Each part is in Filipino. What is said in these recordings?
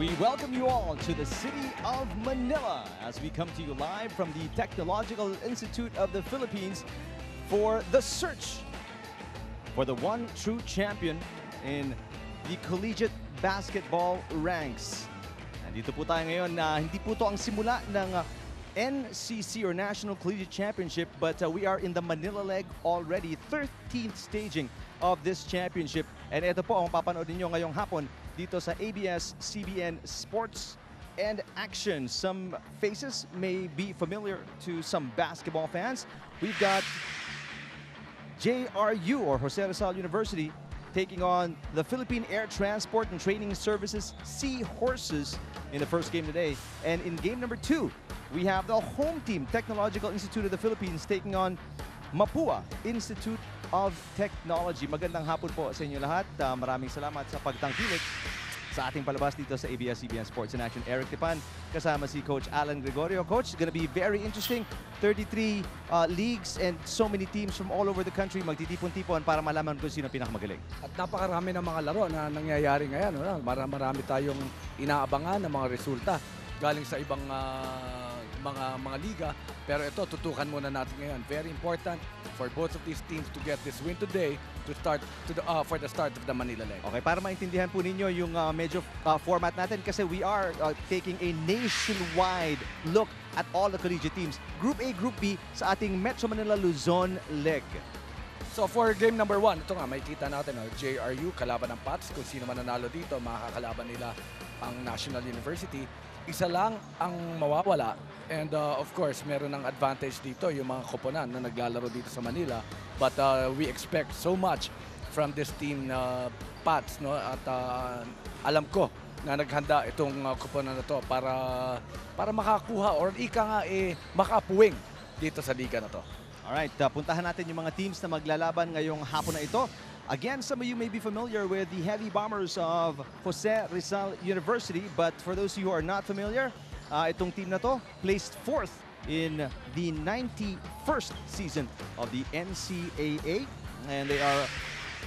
We welcome you all to the city of Manila as we come to you live from the Technological Institute of the Philippines for the search for the one true champion in the collegiate basketball ranks. Nandito po tayo ngayon na hindi po to ang simula ng NCC or National Collegiate Championship, but we are in the Manila leg already, 13th staging of this championship. And ito po ang papanood ninyo ngayong hapon dito sa ABS-CBN Sports and Action. Some faces may be familiar to some basketball fans. We've got JRU or Jose Rizal University taking on the Philippine Air Transport and Training Services Seahorses in the first game today. And in game number 2, we have the home team, Technological Institute of the Philippines, taking on Mapua Institute of Technology. Magandang hapon po sa inyo lahat. Maraming salamat sa pagtangkilik sa ating palabas dito sa ABS-CBN Sports and Action. Eric Tipan, kasama si Coach Alan Gregorio. Coach, it's gonna be very interesting. 33 leagues and so many teams from all over the country magtitipon-tipon para malaman kung sino pinakamagaling. At napakarami ng mga laro na nangyayari ngayon. Marami tayong inaabangan ng mga resulta galing sa ibang mga liga. Pero ito, tutukan muna natin ngayon. Very important for both of these teams to get this win today to start for the start of the Manila leg. Okay, para maintindihan po ninyo yung medyo format natin kasi we are taking a nationwide look at all the collegiate teams. Group A, Group B sa ating Metro Manila Luzon leg. So for game number 1, ito nga, makikita natin, JRU, kalaban ng PATTS. Kung sino man nanalo dito, makakalaban nila ang National University. Isa lang ang mawawala. And of course, meron ng advantage dito yung mga koponan na naglalaro dito sa Manila. But we expect so much from this team na PATTS. No? At alam ko na naghanda itong koponan na to para makakuha or ika nga makapuwing dito sa liga na to. Alright, puntahan natin yung mga teams na maglalaban ngayong hapon na ito. Again, some of you may be familiar with the heavy bombers of Jose Rizal University, but for those of you who are not familiar, itong team na to placed 4th in the 91st season of the NCAA, and they are,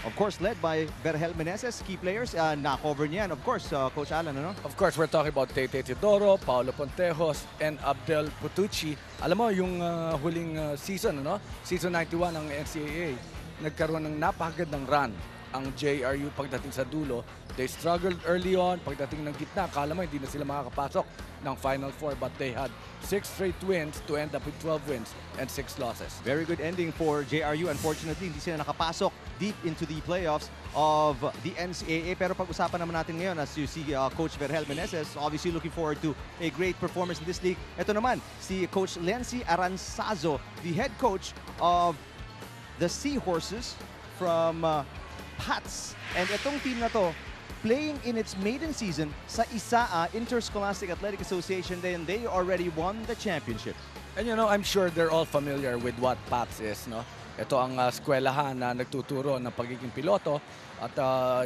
of course, led by Berhel Meneses, key players. Na-cover niyan, of course, Coach Alan, ano? Of course, we're talking about Tete Teodoro, Paolo Pontejos, and Abdel Putucci. Alam mo, yung huling season, season 91 ng NCAA, nagkaroon ng napakagandang run ang JRU pagdating sa dulo. They struggled early on. Pagdating ng gitna, akala mo hindi na sila makakapasok ng Final Four, but they had 6 straight wins to end up with 12 wins and 6 losses. Very good ending for JRU. Unfortunately, hindi sila nakapasok deep into the playoffs of the NCAA. Pero pag-usapan naman natin ngayon, as you see Coach Berhel Meneses, obviously looking forward to a great performance in this league. Ito naman, si Coach Lency Aranzazo, the head coach of the Seahorses from PATTS. And itong team na to, playing in its maiden season sa ISAA, Interscholastic Athletic Association, then they already won the championship. And I'm sure they're all familiar with what PATTS is, no? Ito ang eskwelahan na nagtuturo ng pagiging piloto. At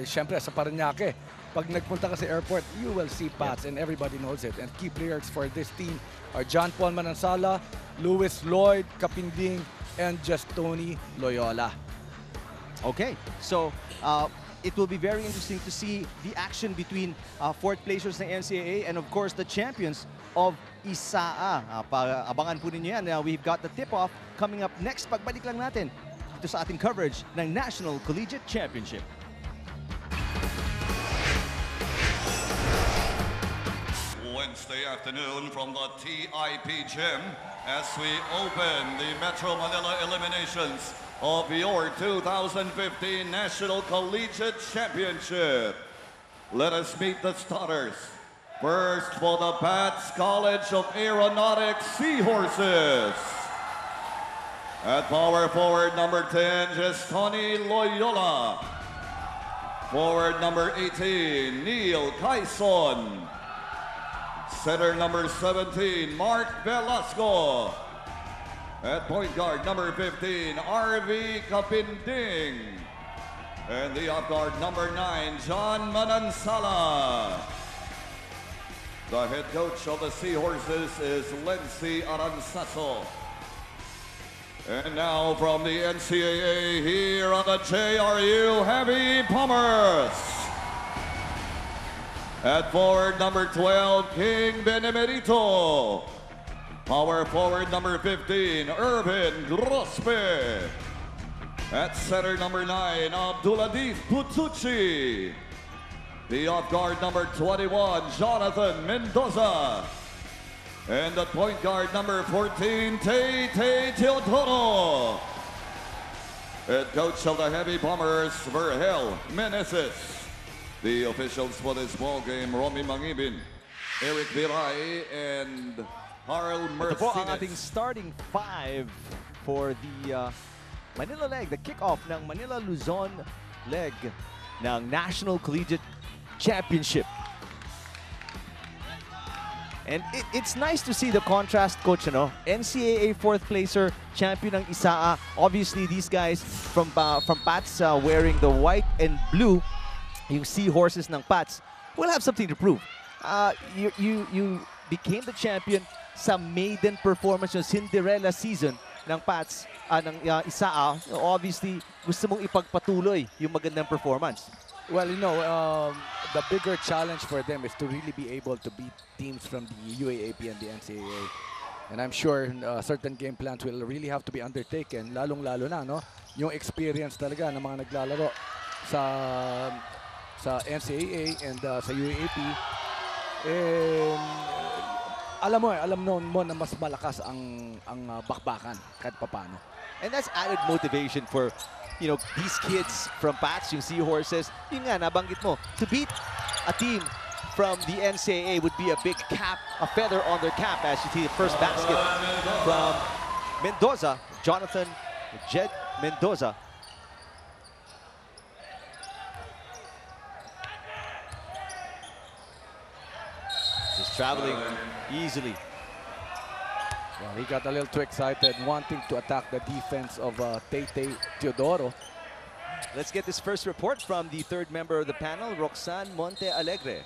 syempre sa Parañaque, pag nagpunta ka sa airport, you will see PATTS, and everybody knows it. And key players for this team are John Paul Manansala, Louis Lloyd Capinding, and just Tony Loyola. Okay, so it will be very interesting to see the action between 4th placers ng NCAA and of course the champions of ISAA. Abangan po ninyo yan. We've got the tip-off coming up next. Pagbalik lang natin dito sa ating coverage ng National Collegiate Championship. Wednesday afternoon from the TIP Gym as we open the Metro Manila eliminations of your 2015 National Collegiate Championship. Let us meet the starters. First for the PATTS College of Aeronautics Seahorses. At power forward number 10, Tony Loyola. Forward number 18, Neil Quaison. Center number 17, Mark Velasco. At point guard number 15, RV Capinding. And the off guard number 9, John Manansala. The head coach of the Seahorses is Lency Aranzazo. And now from the NCAA here on the JRU Heavy Bombers. At forward number 12, King Benemerito. Power forward number 15, Irvin Grospe. At center number 9, Abdulatif Putucci. The off guard number 21, Jonathan Mendoza. And the point guard number 14, Tay Teodoro. Head coach of the Heavy Bombers, Vergel Meneses. The officials for this ball game, Romy Mangibin, Eric Viray, and Harold Ito po ang ating Mercedes. starting five for the Manila leg, the kickoff ng Manila Luzon leg ng National Collegiate Championship. And it's nice to see the contrast, Coach, ano? NCAA fourth placer, champion ng ISAA. Obviously, these guys from PATTS wearing the white and blue, yung seahorses ng PATTS, will have something to prove. You became the champion sa maiden performance, yung Cinderella season ng PATTS, ng ISAA. Obviously, gusto mong ipagpatuloy yung magandang performance. Well, you know, the bigger challenge for them is to really be able to beat teams from the UAAP and the NCAA. And I'm sure certain game plans will really have to be undertaken, lalong-lalo na, no? Yung experience talaga ng mga naglalaro sa NCAA and sa UAAP. And alam mo na mas malakas ang bakbakan kahit papano. And that's added motivation for, you know, these kids from PATTS, yung Seahorses. Yun nga, nabanggit mo, to beat a team from the NCAA would be a big cap, a feather on their cap, as you see the first basket from Mendoza, Jonathan Jed Mendoza. Just traveling easily. Well, he got a little too excited, wanting to attack the defense of Tay Teodoro. Let's get this first report from the third member of the panel, Roxanne Monte Alegre.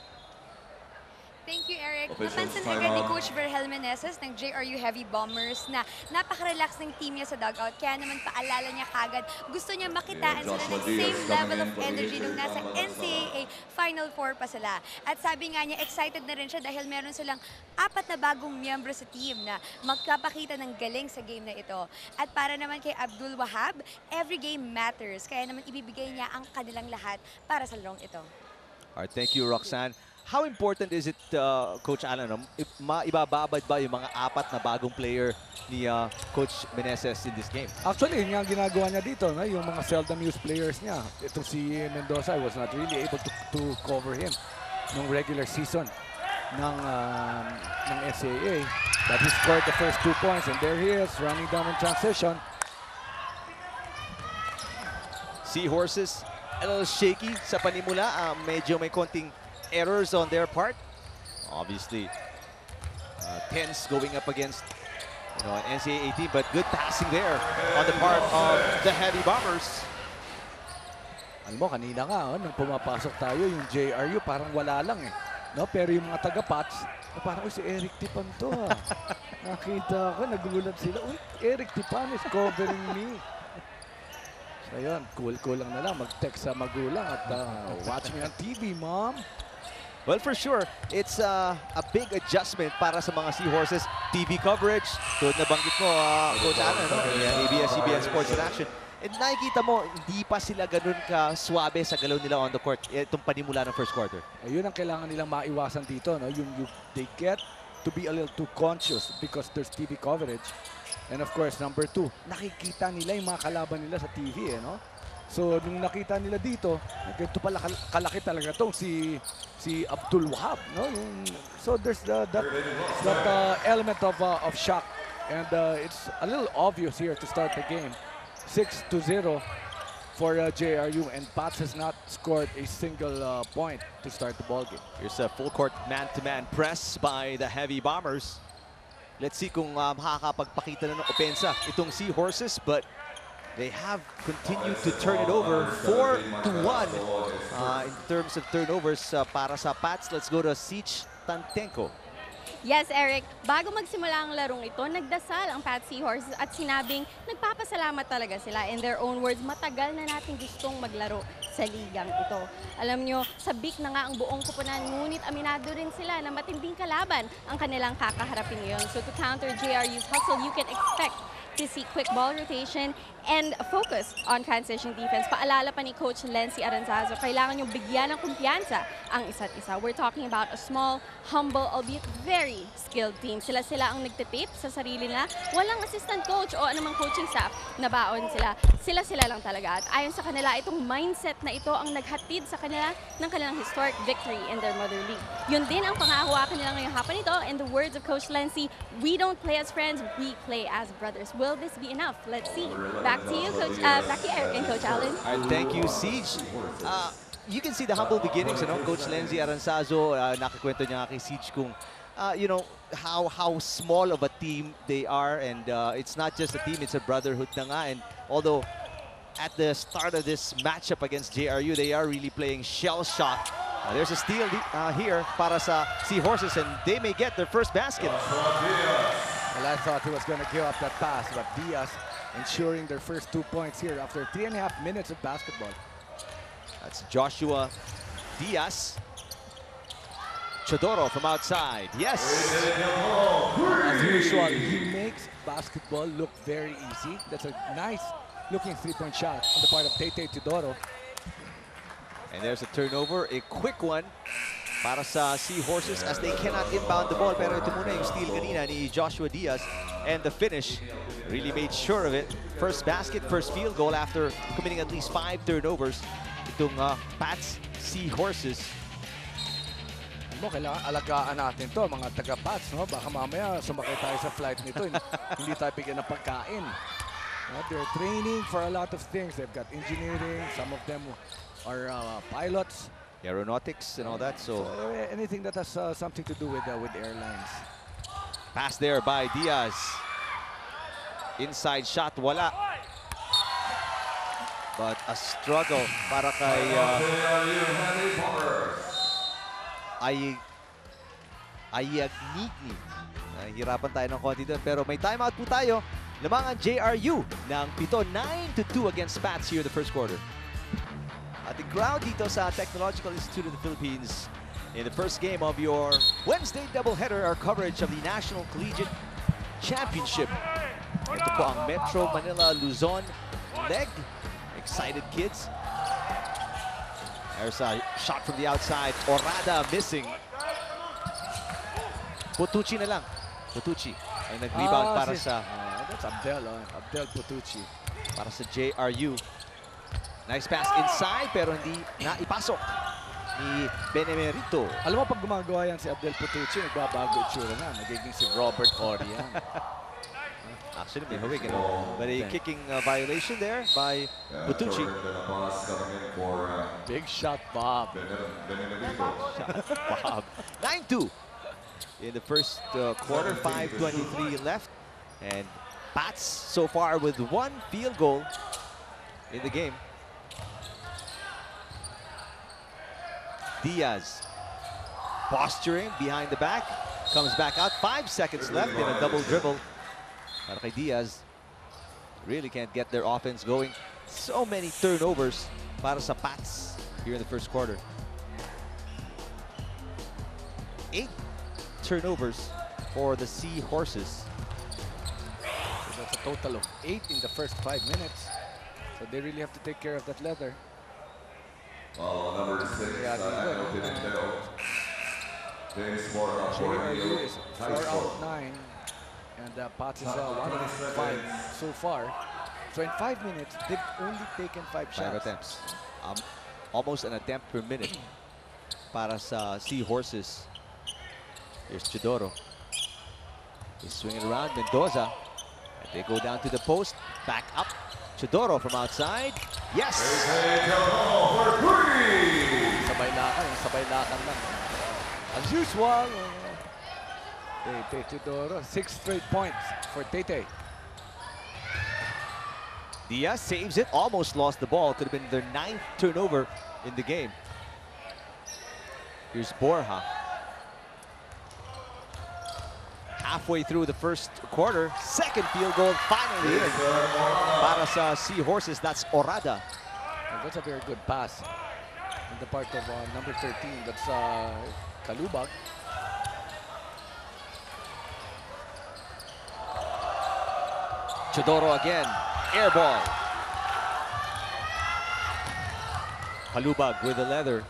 Thank you, Eric. Officials, Napansin time agad ni out. Coach Vergel Meneses ng JRU Heavy Bombers na napaka-relax ng team niya sa dugout. Kaya naman paalala niya kagad, gusto niya makitaan sila ng same level of energy nung nasa NCAA Final Four pa sila. At sabi nga niya, excited na rin siya dahil meron silang 4 na bagong miyembro sa team na magpapakita ng galing sa game na ito. At para naman kay Abdul Wahab, every game matters. Kaya naman ibibigay niya ang kanilang lahat para sa larong ito. All right, thank you, Roxanne. How important is it, Coach Alan, maibababad ba yung mga 4 na bagong player ni Coach Meneses in this game? Actually, yun nga ang ginagawa niya dito, no? Yung mga seldom used players niya. Ito si Mendoza, I was not really able to cover him nung regular season ng NCAA. But he scored the first 2 points, and there he is, running down in transition. Seahorses, a little shaky sa panimula. Medyo may konting errors on their part. Obviously, tense going up against, you know, an NCAA team, but good passing there on the part of the Heavy Bombers. Alam mo, kanina nga, nung pumapasok tayo, yung JRU parang wala lang eh. No? Pero yung mga taga-PATTS, parang, si Eric Tipan to ha. Nakita ko, nagulat sila. Uy, Eric Tipan is covering me. So yun, cool lang na lang. Mag-text sa magulang at watch me on TV, Mom. Well, for sure, it's a big adjustment para sa mga Seahorses. TV coverage, tulad na banggit mo, Coach Alan, no? ABS-CBN Sports in Action. And nakikita mo, hindi pa sila ganun ka-swabe sa galaw nila on the court itong panimula ng first quarter. Ayun ang kailangan nilang maiwasan dito, no? They get to be a little too conscious because there's TV coverage. And of course, number 2, nakikita nila yung mga kalaban nila sa TV, eh, no? So, nung nakita nila dito, ganito pala kalaki talaga to si Abdul Wahab, no? So there's that element of shock, and it's a little obvious here to start the game. 6-0 for JRU, and PATTS has not scored a single point to start the ball game. Here's a full court man-to-man press by the Heavy Bombers. Let's see kung makakapagpakita na ng opensa itong Seahorses, but they have continued to turn it over 4-1 in terms of turnovers para sa PATTS. Let's go to Sich Tantenko. Yes, Eric. Bago magsimula ang larong ito, nagdasal ang PATTS Seahorses at sinabing nagpapasalamat talaga sila. In their own words, matagal na natin gustong maglaro sa ligang ito. Alam nyo, sabik na nga ang buong koponan, ngunit aminado rin sila na matinding kalaban ang kanilang kakaharapin ngayon. So to counter JRU's hustle, you can expect to see quick ball rotation and focus on transition defense. Paalala pa ni Coach Lency Aranzazo, kailangan yung bigyan ng kumpiyansa ang isa't isa. We're talking about a small, humble, albeit very skilled team. Sila ang nagtitip sa sarili nila. Walang assistant coach o anumang coaching staff na baon sila. Sila lang talaga. At ayon sa kanila, itong mindset na ito ang naghatid sa kanila ng kanilang historic victory in their mother league. Yun din ang pangahawakan nila ngayong hapon ito. In the words of Coach Lency, we don't play as friends, we play as brothers. Will this be enough? Let's see. Back to you, Coach. Back to Eric and Coach Allen. All right, thank you, Siege. You can see the humble beginnings, Coach Lenzy Aranzazo, nakakwento niya kay Siege kung, you know, how small of a team they are, and it's not just a team, it's a brotherhood na nga. And although at the start of this matchup against JRU, they are really playing shell shock. There's a steal here para sa Seahorses, and they may get their first basket. Well, I thought he was going to give up that pass, but Diaz ensuring their first 2 points here after 3.5 minutes of basketball. That's Joshua Diaz. Chodoro from outside. Yes! As usual, he makes basketball look very easy. That's a nice looking three-point shot on the part of Tete Chodoro. And there's a turnover, a quick one para sa Seahorses as they cannot inbound the ball. Pero ito muna yung steal kanina ni Joshua Diaz. And the finish really made sure of it. First basket, first field goal after committing at least 5 turnovers. Itong PATTS Seahorses. Kailangan alagaan natin to mga taga-PATTS, no? Baka mamaya sumakay tayo sa flight nito. Hindi tayo bigyan ng pagkain. They're training for a lot of things. They've got engineering. Some of them are pilots. Aeronautics and all that. So anything that has something to do with airlines. Pass there by Diaz. Inside shot, wala. But a struggle para kay Ayagnigni. Hirapan tayo ng konti doon. Pero may timeout po tayo. Lamang ang JRU ng 7-9-2 against PATTS here in the first quarter. At the crowd dito sa Technological Institute of the Philippines in the first game of your Wednesday doubleheader, our coverage of the National Collegiate Championship. Ito po ang Metro Manila Luzon leg. Excited kids. There's a shot from the outside. Orada missing. Putucci na lang. Putucci ay nag-rebound para sa... that's Abdel, Abdel Putucci. Para sa JRU. Nice pass inside pero hindi naipasok ni Benemerito. Alam mo, pag gumagawa yan si Abdel Putucci, nagbabago itsura na. Nagiging si Robert Orian. Actually, may hawig, but a kicking violation there by Putucci. Big shot, Bob. Bob. 9-2 in the first quarter, 5:23 left. And PATTS so far with 1 field goal in the game. Diaz posturing behind the back, comes back out. 5 seconds left in a double dribble. Para kay Diaz, really can't get their offense going. So many turnovers para sa PATTS here in the first quarter. 8 turnovers for the Seahorses. So that's a total of 8 in the first 5 minutes. So they really have to take care of that leather. Number 6, JRU is 4 out of 9. And PATTS is 1 out of 5 so far. So in 5 minutes, they've only taken 5 shots. 5 attempts. Almost an attempt per minute para sa Seahorses. Here's Chodoro. He's swinging around Mendoza. And they go down to the post. Back up. Chodoro from outside. Yes! Sabay lakan lang. As usual, Tete Chodoro, 6 straight points for Tete. Diaz saves it, almost lost the ball. Could have been their 9th turnover in the game. Here's Borja. Halfway through the first quarter, second field goal finally in. Para sa Seahorses, that's Orada. And that's a very good pass in the part of number 13. That's Kalubag. Chodoro again, air ball. Kalubag with the leather.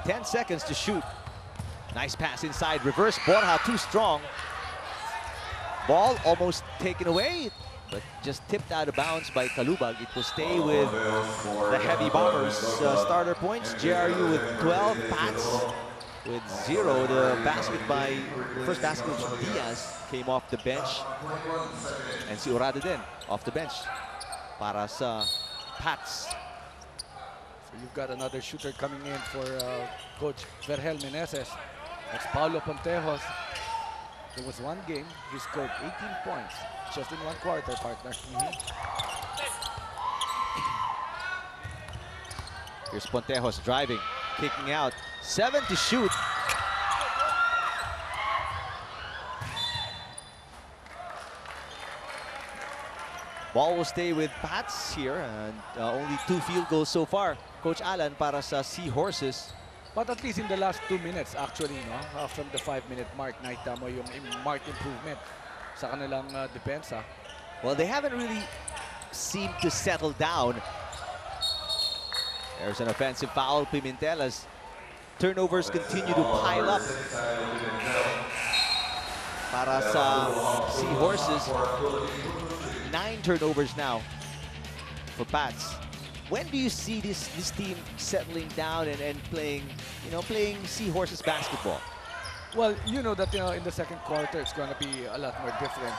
Ten seconds to shoot. Nice pass inside, reverse. Borja too strong. Ball almost taken away, but just tipped out of bounds by Kalubag. It will stay with the Heavy Bombers. Starter points, JRU with 12, PATTS with 0. The first basket from Diaz came off the bench. And si Urada din, off the bench para sa PATTS. So you've got another shooter coming in for Coach Vergel Meneses. That's Paulo Pontejos. There was one game, he scored 18 points just in one quarter, partner. Here's Pontejos driving, kicking out. 7 to shoot. Ball will stay with PATTS here, and only 2 field goals so far. Coach Alan para sa Seahorses. But at least in the last 2 minutes, actually, no, from the 5-minute mark, nakita mo yung marked improvement sa kanilang depensa. Well, they haven't really seemed to settle down. There's an offensive foul, Pimentel, as turnovers continue to pile up para sa Seahorses. 9 turnovers now for PATTS. When do you see this team settling down and playing, playing Seahorses basketball? Well, you know that in the second quarter, it's going to be a lot more different.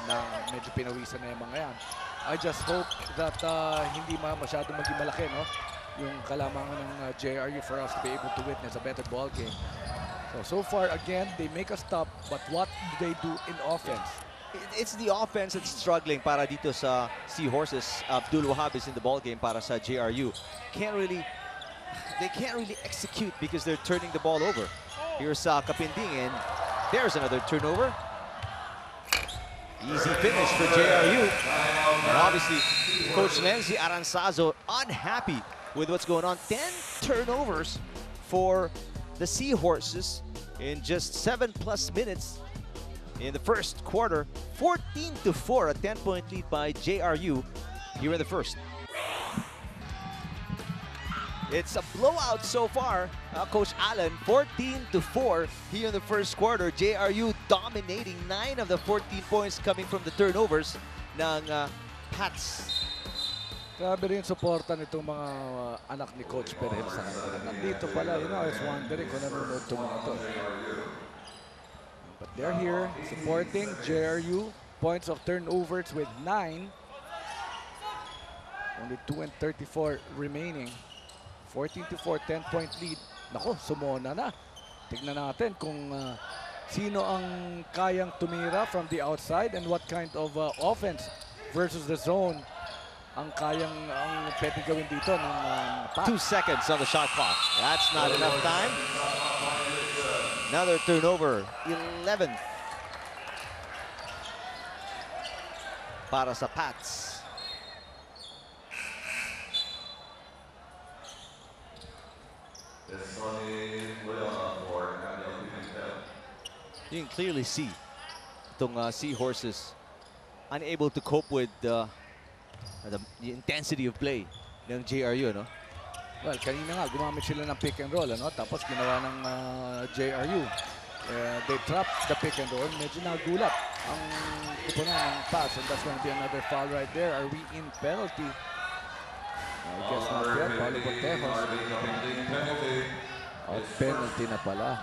Na medyo pinawisan na yung mga yan. I just hope that hindi masyadong maging malaki, no? Yung kalamangan ng JRU for us to be able to witness a better ball game. So far, again, they make a stop, but what do they do in offense? It's the offense that's struggling para dito sa Seahorses. Abdul Wahab is in the ball game para sa JRU. They can't really execute because they're turning the ball over. Here's Kapinding, and there's another turnover. Easy finish for JRU. And obviously, Coach Lenzi Aranzazo unhappy with what's going on. 10 turnovers for the Seahorses in just 7+ minutes. In the first quarter, 14-4, a 10-point lead by JRU here in the first. It's a blowout so far, Coach Allen. 14-4 here in the first quarter. JRU dominating 9 of the 14 points coming from the turnovers ng PATTS. Grabe rin suporta nitong mga anak ni Coach Vergel sa kanila. Nandito pala, I was wondering kung nanonood itong mga to. But they're here supporting JRU. Points of turnovers with 9. Only 2 and 34 remaining. 14-4, 10-point lead. Nako, sumona na. Tignan natin kung sino ang kayang tumira from the outside and what kind of offense versus the zone ang pwedeng gawin dito ng PATTS. 2 seconds on the shot clock. That's not enough time. Another turnover, 11th para sa PATTS. You can clearly see itong Seahorses unable to cope with the intensity of play ng JRU, no? Well, kanina nga, gumamit sila ng pick and roll, tapos ginawa ng JRU. They trapped the pick and roll. Medyo nagulat ang kupunan ng pass, and that's going to be another foul right there. Are we in penalty? I guess not yet. Paulo Pontejos. Penalty na pala.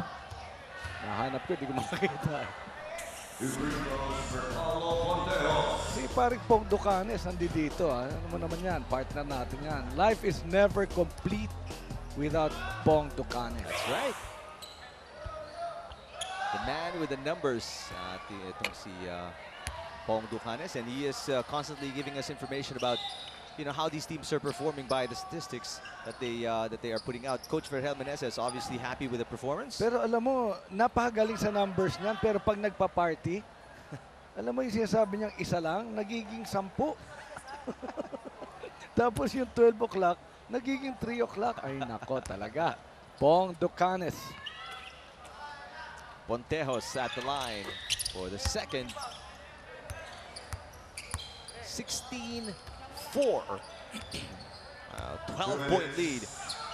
Nahanap ko, di ko makakita. Si paring Pong Ducanes nandito. Ano mo naman yan? Partner natin yan. Life is never complete without Pong Ducanes. That's right. The man with the numbers. Itong si Pong Ducanes. And he is constantly giving us information about how these teams are performing by the statistics that they are putting out. Coach Verhel Meneses obviously happy with the performance. Pero alam mo, napakagaling sa numbers niyan. Pero pag nagpa-party, alam mo yung sinasabi niyang isa lang, nagiging 10. Tapos yung 12 o'clock, nagiging 3 o'clock. Ay nako talaga. Pong Ducanes. Pontejos at the line for the second. 16-4. 12-point lead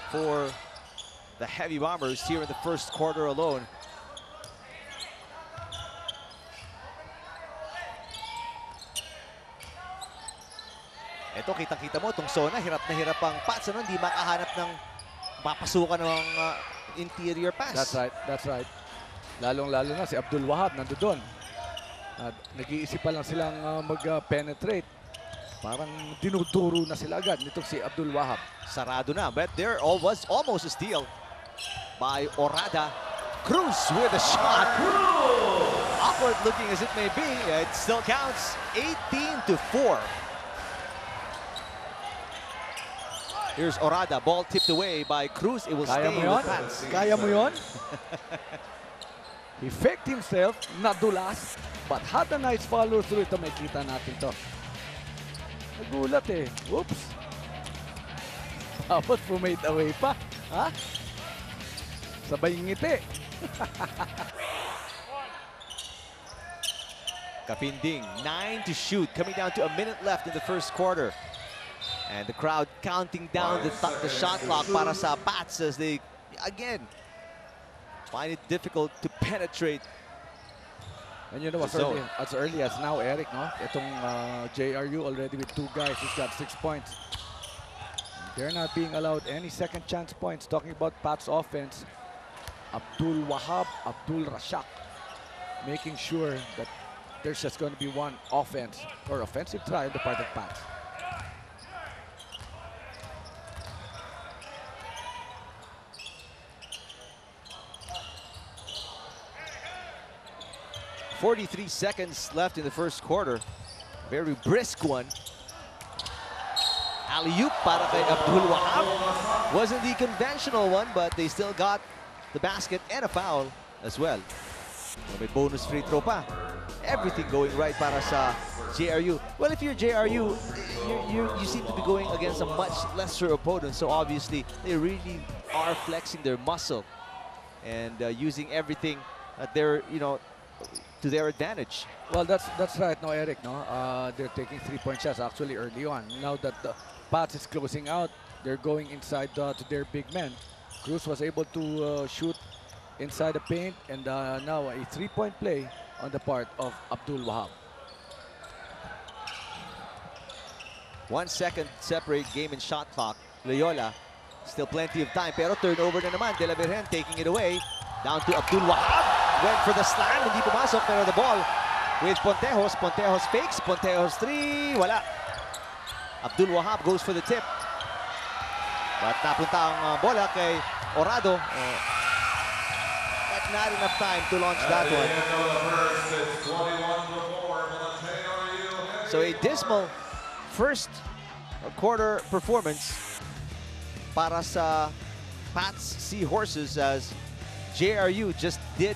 for the Heavy Bombers here in the first quarter alone. Ito, kitang-kita mo, itong zona, hirap na hirap ang PATTS. Hindi makahanap ng papasukan ng interior pass. That's right, that's right. Lalong-lalo na si Abdul Wahab nandoon. Nag-iisip pa lang silang mag-penetrate. Parang dinuduro na sila agad nitong si Abdul Wahab. Sarado na, but there was almost a steal by Orada. Cruz with a shot. Awkward looking as it may be, it still counts. 18-4. Here's Orada, ball tipped away by Cruz. It will stay with PATTS. Kaya mo yun? He faked himself, nadulas, but had a nice follow through. Ito, may kita natin to. Nagulat eh. Whoops. Dapat made away pa. Ha? Sabay ngiti. Kapinding, 9 to shoot, coming down to a minute left in the first quarter. And the crowd counting down the shot clock para sa PATTS as they, again, find it difficult to penetrate. And you know, as early as now, Eric, no? Itong JRU already with 2 guys who's got 6 points. They're not being allowed any second chance points. Talking about PATTS offense, Abdul Wahab, Abdul Rashak, making sure that there's just going to be one offense or offensive try on the part of PATTS. 43 seconds left in the first quarter. Very brisk one. Alley-oop para kay Abdul Wahab. Wasn't the conventional one, but they still got the basket and a foul as well. May bonus free throw pa. Everything going right para sa JRU. Well, if you're JRU, you seem to be going against a much lesser opponent. So obviously, they really are flexing their muscle and using everything at their, to their advantage. Well, that's right, no, Eric. No, they're taking 3-point shots actually early on. Now that the PATTS is closing out, they're going inside to their big men. Cruz was able to shoot inside the paint, and now a 3-point play on the part of Abdul Wahab. 1 second separate game and shot clock. Loyola, still plenty of time, pero turnover na naman. De La Virgen taking it away. Down to Abdul Wahab. Went for the slam, hindi pumasok, pero the ball with Pontejos. Pontejos fakes, Pontejos 3, wala. Abdul Wahab goes for the tip. But napunta ang bola kay Orado. But not enough time to launch that one. So a dismal first quarter performance para sa PATTS Seahorses as JRU just did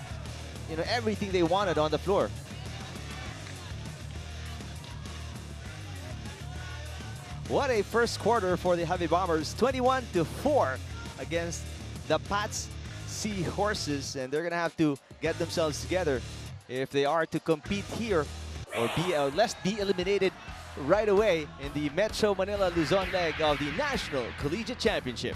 everything they wanted on the floor. What a first quarter for the Heavy Bombers, 21-4 against the PATTS Seahorses, and they're gonna have to get themselves together if they are to compete here or lest be eliminated right away in the Metro Manila Luzon leg of the National Collegiate Championship.